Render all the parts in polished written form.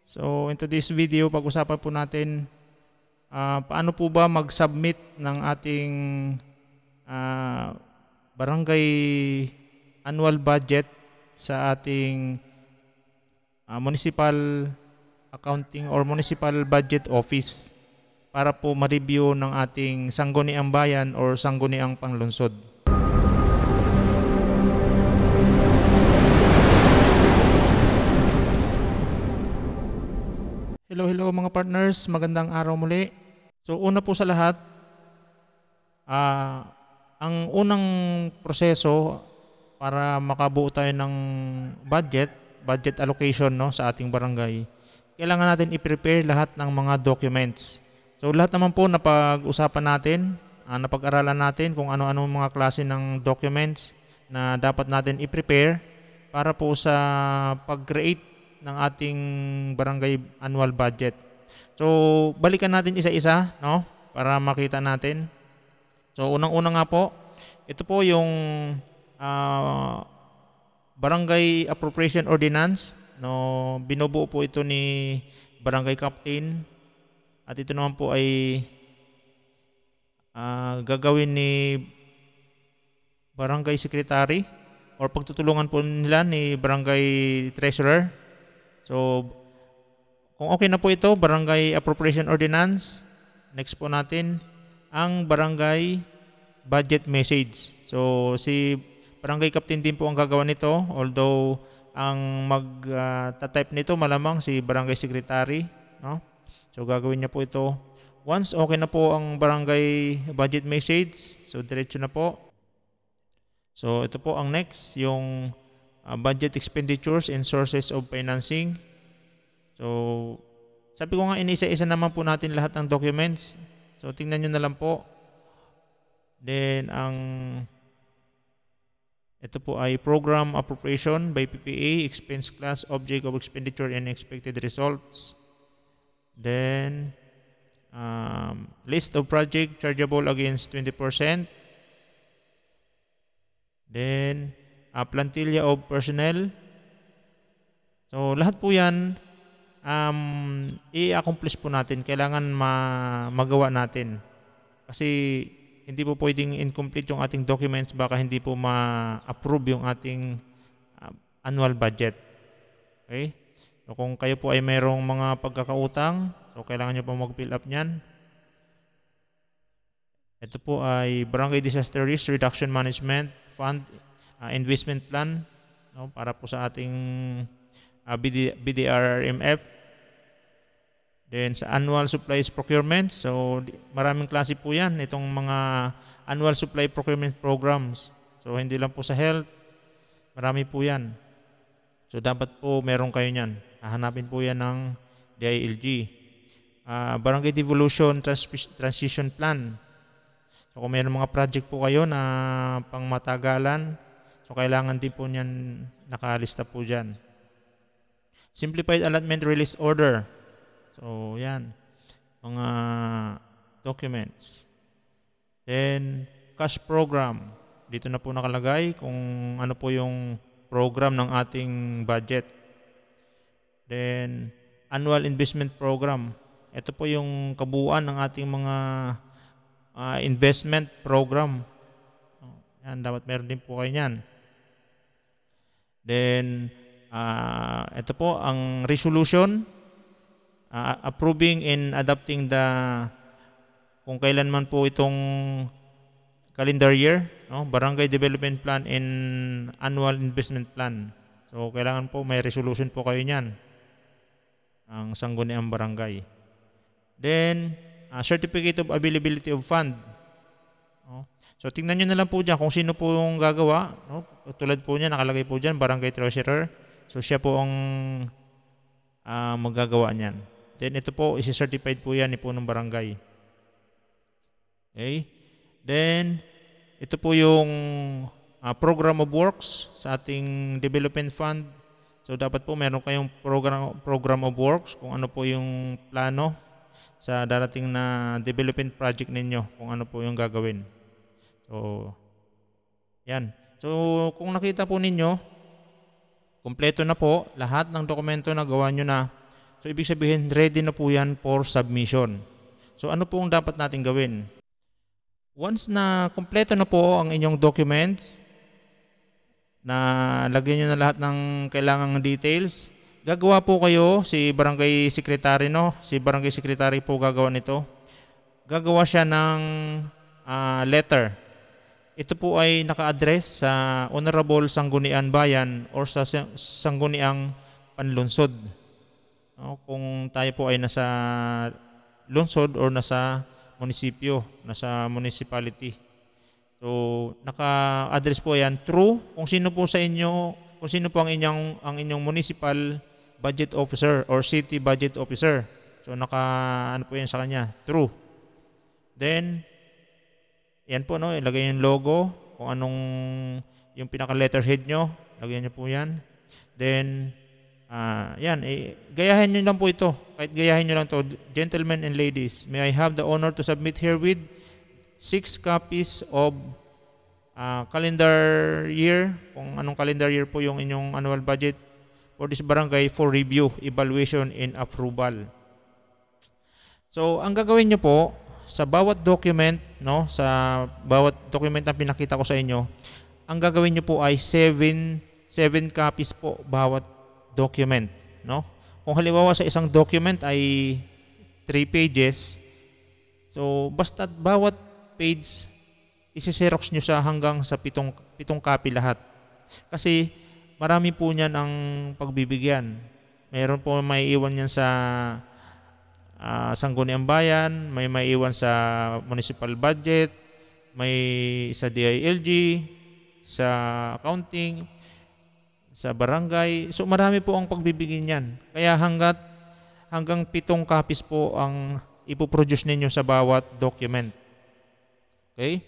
So in today's video, pag-usapan po natin paano po ba mag-submit ng ating barangay annual budget sa ating municipal accounting or municipal budget office para po ma-review ng ating sangguniang bayan or sangguniang panlungsod. Hello mga partners, magandang araw muli. So una po sa lahat, ang unang proseso para makabuo tayo ng budget allocation sa ating barangay, kailangan natin i-prepare lahat ng mga documents. So lahat naman po napag-usapan natin, napag-aralan natin kung ano-ano mga klase ng documents na dapat natin i-prepare para po sa pag-create ng ating barangay annual budget. So balikan natin isa-isa para makita natin. So unang-una nga po, ito po yung Barangay Appropriation Ordinance. Binubuo po ito ni Barangay Captain at ito naman po ay gagawin ni Barangay Secretary or pagtutulungan po nila ni Barangay Treasurer. So kung okay na po ito, Barangay Appropriation Ordinance, next po natin ang Barangay Budget Message. So si Barangay Captain din po ang gagawa nito, although ang mag-type nito malamang si Barangay Secretary. So gagawin niya po ito. Once okay na po ang Barangay Budget Message, so diretso na po. So ito po ang next, yung budget expenditures and sources of financing. So sabi ko nga, inisa-isa naman po natin lahat ng documents. So tingnan nyo na lang po. Then ito po ay Program Appropriation by PPA, Expense Class, Object of Expenditure and Expected Results. Then List of Project Chargeable Against 20%. Then Plantilla of Personnel. So lahat po yan i-accomplish po natin. Kailangan magawa natin. Kasi hindi po pwedeng incomplete yung ating documents, baka hindi po ma-approve yung ating annual budget. Okay? So kung kayo po ay mayroong mga pagkakautang, so kailangan nyo po mag-fill up nyan. Ito po ay Barangay Disaster Risk Reduction Management Fund Investment Plan para po sa ating BDRMF. Then sa annual supplies procurement, so maraming klase po yan, itong mga annual supply procurement programs. So hindi lang po sa health, marami po yan. So dapat po meron kayo yan. Hahanapin po yan ng DILG. Barangay Devolution Transition Plan. So kung mayroong mga project po kayo na pangmatagalan, so kailangan din po niyan nakalista po dyan. Simplified Allotment Release Order. So yan, mga documents. Then cash program. Dito na po nakalagay kung ano po yung program ng ating budget. Then annual investment program. Ito po yung kabuuan ng ating mga investment program. Yan, dapat meron din po kayo yan. Then ito po ang resolution, approving and adopting kung kailan man po itong calendar year, Barangay Development Plan and Annual Investment Plan. So kailangan po may resolution po kayo niyan, ang sangguniang barangay. Then Certificate of Availability of Fund. So tingnan nyo na lang po dyan kung sino po yung gagawa. Tulad po niya, nakalagay po dyan, Barangay Treasurer. So siya po ang magagawa niyan. Then ito po, isi-certified po yan ni punong barangay. Okay? Then ito po yung program of works sa ating development fund. So dapat po meron kayong program of works kung ano po yung plano sa darating na development project ninyo, kung ano po yung gagawin. So yan. So kung nakita po ninyo, kumpleto na po lahat ng dokumento na gawa nyo na. So ibig sabihin, ready na po yan for submission. So ano po ang dapat natin gawin? Once na kumpleto na po ang inyong documents, na lagyan nyo na lahat ng kailangang details, gagawa po kayo, si Barangay Secretary, no? Si Barangay Secretary po gagawa nito. Gagawa siya ng letter. Ito po ay naka-address sa Honorable Sangguniang Bayan or sa Sangguniang Panlunsod. No? Kung tayo po ay nasa lungsod or nasa munisipyo, nasa municipality. So, naka-address po yan through kung sino po sa inyo, kung sino po ang inyong municipal budget officer or city budget officer. So, ano po yan sa kanya? True. Then, yan po, no? Ilagay yung logo, kung anong yung pinaka-letterhead nyo, lagyan nyo po yan. Then, yan, gayahin nyo lang po ito. Kahit gayahin nyo lang to. Gentlemen and ladies, may I have the honor to submit herewith 6 copies of calendar year, kung anong calendar year po yung inyong annual budget for this barangay for review, evaluation, and approval. So, ang gagawin nyo po, sa bawat document, no, sa bawat document na pinakita ko sa inyo, ang gagawin nyo po ay 7 copies po bawat document, no? Kung halimbawa sa isang document ay 3 pages, so basta bawat page isi-xerox nyo sa hanggang sa 7 copy lahat. Kasi marami po niyan ang pagbibigyan. Mayroon po may iwan niyan sa Sangguniang Bayan, may maiwan sa municipal budget, may sa DILG, sa accounting, sa barangay. So marami po ang pagbibigyan niyan. Kaya hanggang 7 copies po ang ipoproduce ninyo sa bawat document. Okay?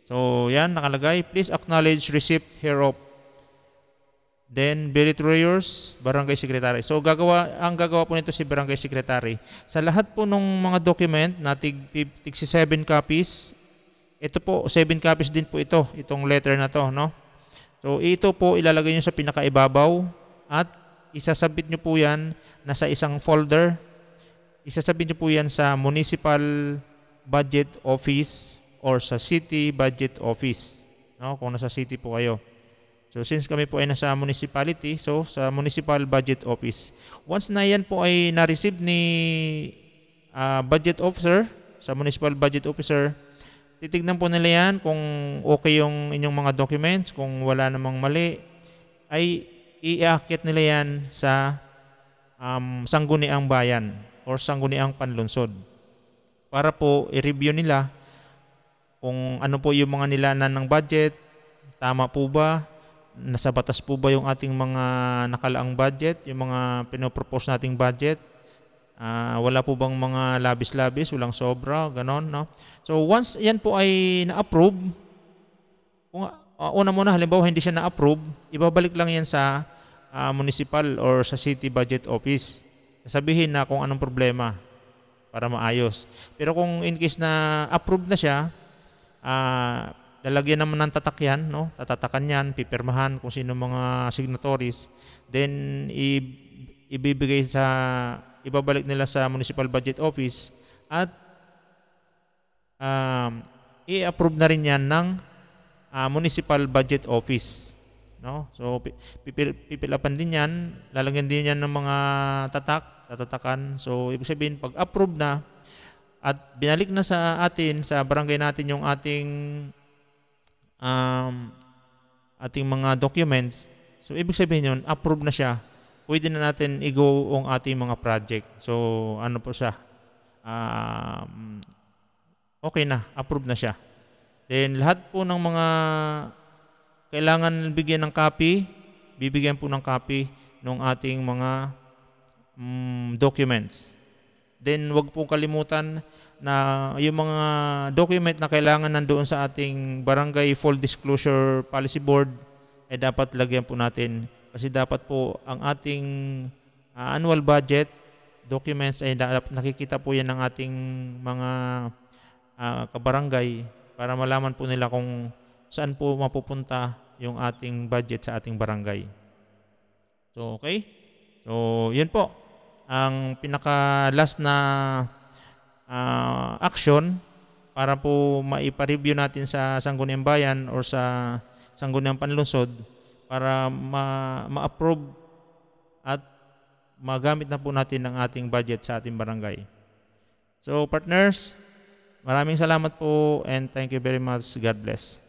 So yan nakalagay, please acknowledge receipt hereof. Then, Billet Reyers, Barangay Secretary. So, ang gagawa po nito si Barangay Secretary. Sa lahat po ng mga document na tig 7 copies, ito po, 7 copies din po ito, itong letter na to, no? So, ito po ilalagay nyo sa pinakaibabaw at isasabit nyo po yan na sa isang folder. Isasabit nyo po yan sa Municipal Budget Office or sa City Budget Office, no? Kung nasa city po kayo. So since kami po ay nasa municipality, so sa Municipal Budget Office. Once na yan po ay na-receive ni Budget Officer, sa Municipal Budget Officer, titignan po nila yan kung okay yung inyong mga documents, kung wala namang mali, ay iaakit nila yan sa Sangguniang Bayan or Sangguniang Panlunsod para po i-review nila kung ano po yung mga nilanan ng budget, tama po ba, nasa batas po ba yung ating mga nakalaang budget, yung mga pinopropose nating budget, wala po bang mga labis-labis, walang sobra, ganon, no? So once yan po ay na-approve, kung una muna halimbawa hindi siya na-approve, ibabalik lang yan sa municipal or sa city budget office. Sabihin na kung anong problema para maayos. Pero kung in case na approve na siya, lalagyan naman ng tatak yan, no? Tatatakan yan, pipirmahan kung sino mga signatories. Then, ibabalik nila sa Municipal Budget Office at i-approve na rin yan ng Municipal Budget Office. No? So, pipilapan din yan, lalagyan din yan ng mga tatatakan. So, ibig sabihin, pag approve na at binalik na sa atin, sa barangay natin yung ating mga documents, so ibig sabihin yun, approve na siya, pwede na natin i-go ang ating mga project. So ano po siya, okay na, approve na siya. Then lahat po ng mga kailangan bigyan ng copy, bibigyan po ng copy ng ating mga documents. Then wag po kalimutan na yung mga document na kailangan nandoon sa ating Barangay Full Disclosure Policy Board ay dapat lagyan po natin kasi dapat po ang ating annual budget documents ay dapat nakikita po yan ng ating mga kabarangay para malaman po nila kung saan po mapupunta yung ating budget sa ating barangay. So okay? So yun po. ang pinaka-last na action para po maipa-review natin sa Sangguniang Bayan or sa Sangguniang Panlungsod para ma-approve at magamit na po natin ang ating budget sa ating barangay. So partners, maraming salamat po and thank you very much. God bless.